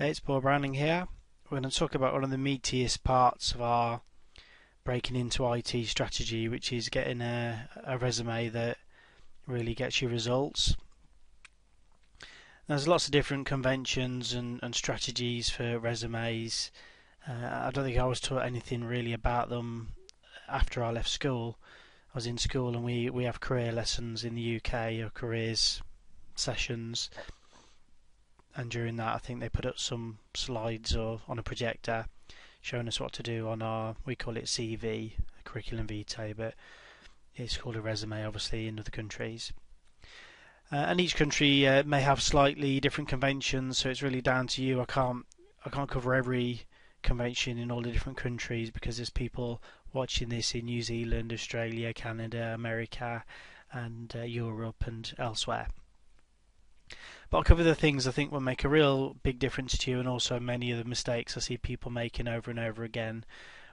Hey, it's Paul Browning here. We're going to talk about one of the meatiest parts of our breaking into IT strategy, which is getting a resume that really gets you results. There's lots of different conventions and strategies for resumes. I don't think I was taught anything really about them after I left school. I was in school and we have career lessons in the UK, or careers sessions, and during that I think they put up some slides or on a projector showing us what to do on our, we call it CV, curriculum vitae, but it's called a resume obviously in other countries. And each country may have slightly different conventions, so it's really down to you. I can't cover every convention in all the different countries because there's people watching this in New Zealand, Australia, Canada, America, and Europe and elsewhere. But I'll cover the things I think will make a real big difference to you, and also many of the mistakes I see people making over and over again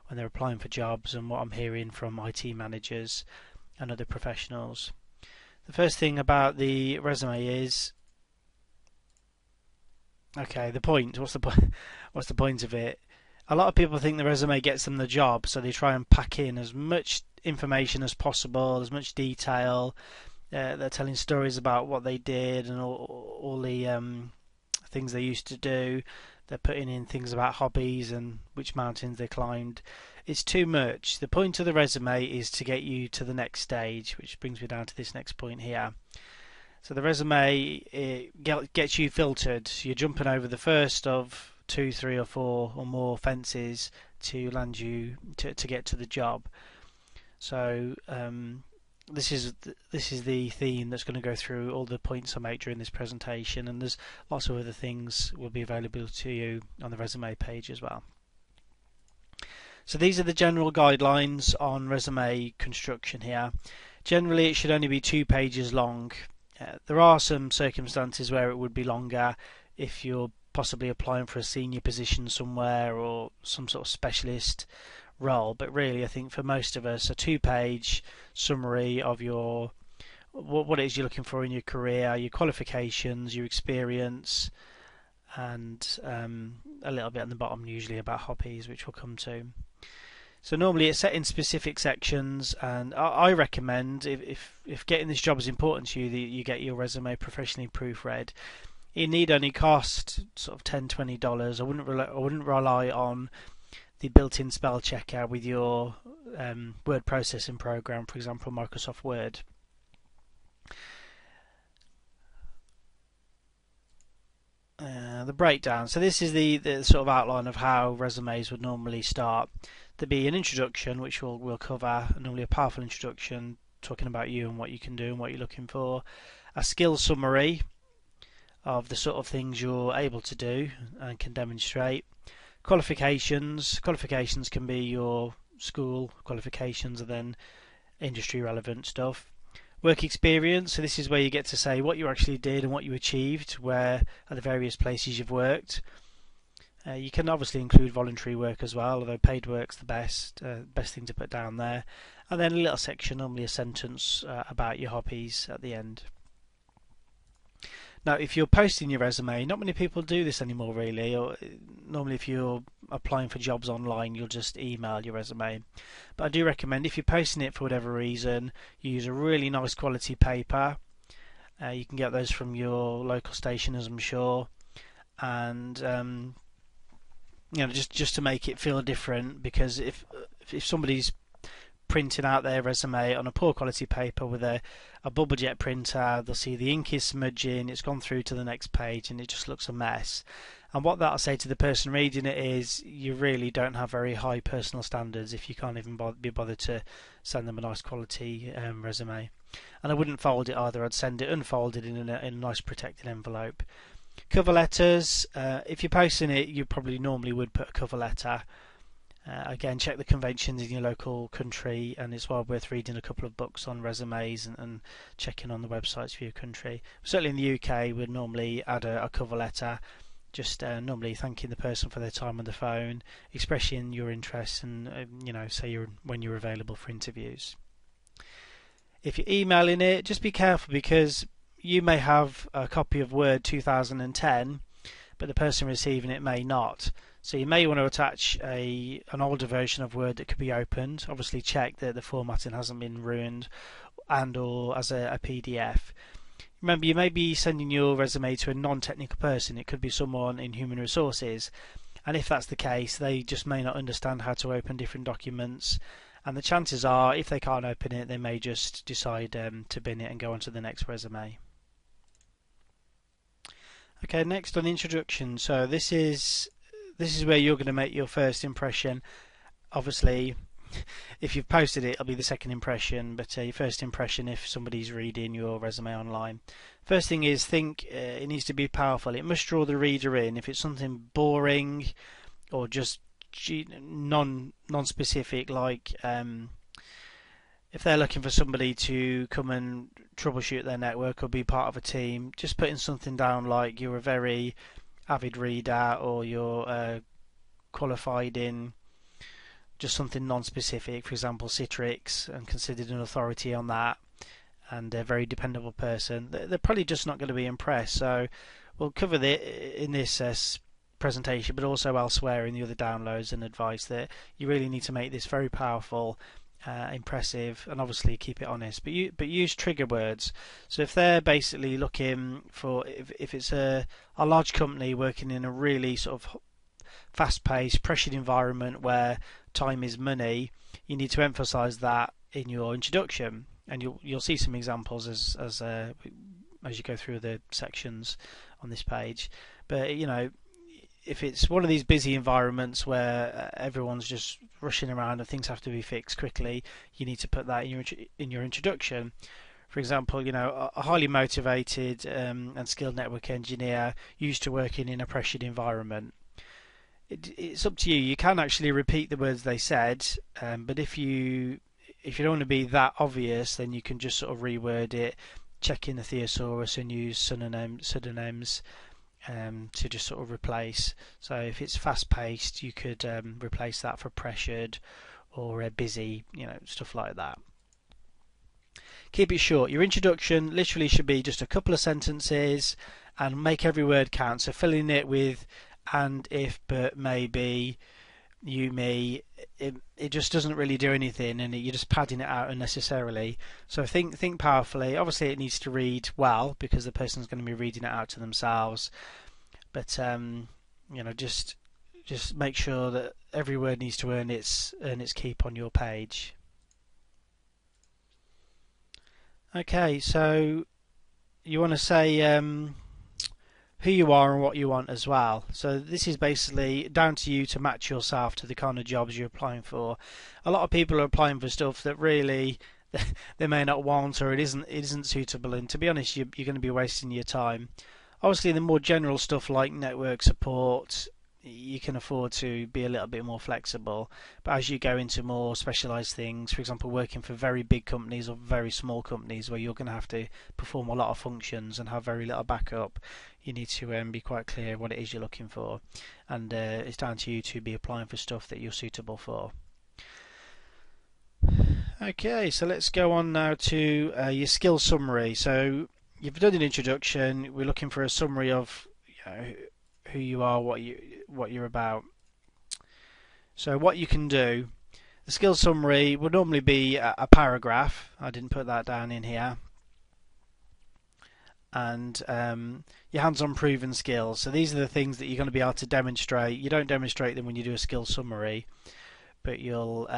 when they're applying for jobs, and what I'm hearing from IT managers and other professionals. The first thing about the resume is, okay, the point. What's the point? What's the point of it? A lot of people think the resume gets them the job, so they try and pack in as much information as possible, as much detail. They're telling stories about what they did and all the things they used to do. They're putting in things about hobbies and which mountains they climbed. It's too much. The point of the resume is to get you to the next stage, which brings me down to this next point here. So the resume, it gets you filtered. You're jumping over the first of 2, 3, or 4 or more fences to land you to get to the job. So this is the theme that's going to go through all the points I make during this presentation, and there's lots of other things will be available to you on the resume page as well. So these are the general guidelines on resume construction here. Generally it should only be 2 pages long. There are some circumstances where it would be longer if you're possibly applying for a senior position somewhere or some sort of specialist role, but really I think for most of us a 2-page summary of your what it is you're looking for in your career, your qualifications, your experience, and a little bit on the bottom usually about hobbies, which we'll come to. So normally it's set in specific sections, and I recommend if getting this job is important to you, that you get your resume professionally proofread. It need only cost sort of $10-20. I wouldn't rely on the built-in spell checker with your word processing program, for example Microsoft Word. The breakdown. So this is the sort of outline of how resumes would normally start. There'd be an introduction, which we'll cover, normally a powerful introduction talking about you and what you can do and what you're looking for. A skill summary of the sort of things you're able to do and can demonstrate. Qualifications can be your school qualifications and then industry relevant stuff. Work experience, so this is where you get to say what you actually did and what you achieved where at the various places you've worked. You can obviously include voluntary work as well, although paid work's the best thing to put down there. And then a little section, normally a sentence about your hobbies at the end. Now, if you're posting your resume, not many people do this anymore really. Or normally if you're applying for jobs online, you'll just email your resume. But I do recommend, if you're posting it for whatever reason, you use a really nice quality paper. You can get those from your local stationers, I'm sure. And just to make it feel different, because if somebody's printing out their resume on a poor quality paper with a bubble jet printer, they'll see the ink is smudging, it's gone through to the next page, and it just looks a mess. And what that'll say to the person reading it is, you really don't have very high personal standards if you can't even be bothered to send them a nice quality resume. And I wouldn't fold it either. I'd send it unfolded in a nice protected envelope. Cover letters, if you're posting it, you probably normally would put a cover letter. Again, check the conventions in your local country, and it's well worth reading a couple of books on resumes and checking on the websites for your country. Certainly in the UK, we'd normally add a cover letter, just normally thanking the person for their time on the phone, expressing your interest, and say when you're available for interviews. If you're emailing it, just be careful, because you may have a copy of Word 2010, but the person receiving it may not. So you may want to attach an older version of Word that could be opened. Obviously check that the formatting hasn't been ruined, and or as a PDF. Remember, you may be sending your resume to a non-technical person. It could be someone in human resources, and if that's the case, they just may not understand how to open different documents, and the chances are, if they can't open it, they may just decide to bin it and go on to the next resume. Okay, next on introduction. So this is where you're going to make your first impression. Obviously, if you've posted it, it'll be the second impression, but your first impression if somebody's reading your resume online. First thing is, think it needs to be powerful. It must draw the reader in. If it's something boring or just non-specific, like if they're looking for somebody to come and troubleshoot their network or be part of a team, just putting something down like you're a very avid reader, or you're qualified in just something non-specific, for example Citrix, and considered an authority on that, and a very dependable person, they're probably just not going to be impressed. So we'll cover it in this presentation, but also elsewhere in the other downloads and advice, that you really need to make this very powerful, impressive, and obviously keep it honest. But use trigger words. So if they're basically looking for, if it's a large company working in a really sort of fast-paced, pressured environment where time is money, you need to emphasize that in your introduction, and you'll see some examples as you go through the sections on this page. But if it's one of these busy environments where everyone's just rushing around and things have to be fixed quickly, you need to put that in your introduction. For example, a highly motivated and skilled network engineer used to working in a pressured environment. It's up to you. You can actually repeat the words they said, but if you don't want to be that obvious, then you can just sort of reword it, check in the thesaurus, and use synonyms to just sort of replace. So if it's fast-paced, you could replace that for pressured or busy, stuff like that. Keep it short. Your introduction literally should be just a couple of sentences, and make every word count. So filling it with and, if, but, maybe, you, me, it just doesn't really do anything, and you're just padding it out unnecessarily. So think powerfully. Obviously it needs to read well, because the person's going to be reading it out to themselves, but just make sure that every word needs to earn its keep on your page. Okay, so you want to say who you are and what you want as well. So this is basically down to you to match yourself to the kind of jobs you're applying for. A lot of people are applying for stuff that really they may not want, or it isn't suitable, and to be honest, you're going to be wasting your time. Obviously, the more general stuff like network support, you can afford to be a little bit more flexible, but as you go into more specialized things, for example working for very big companies or very small companies where you're going to have to perform a lot of functions and have very little backup, you need to be quite clear what it is you're looking for, and it's down to you to be applying for stuff that you're suitable for. Okay, so let's go on now to your skill summary. So you've done an introduction. We're looking for a summary of who you are, what you're about. So what you can do, the skill summary would normally be a paragraph. I didn't put that down in here. And your hands-on proven skills. So these are the things that you're going to be able to demonstrate. You don't demonstrate them when you do a skill summary, but you'll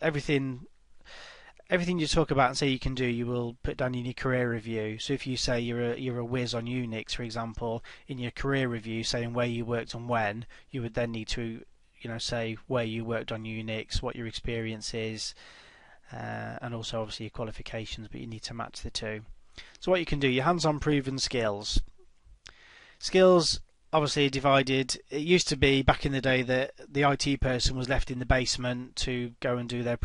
everything you talk about and say you can do, you will put down in your career review. So if you say you're a whiz on Unix, for example, in your career review saying where you worked and when, you would then need to say where you worked on Unix, what your experience is, and also obviously your qualifications, but you need to match the two. So what you can do, your hands-on proven skills. Skills obviously are divided. It used to be back in the day that the IT person was left in the basement to go and do their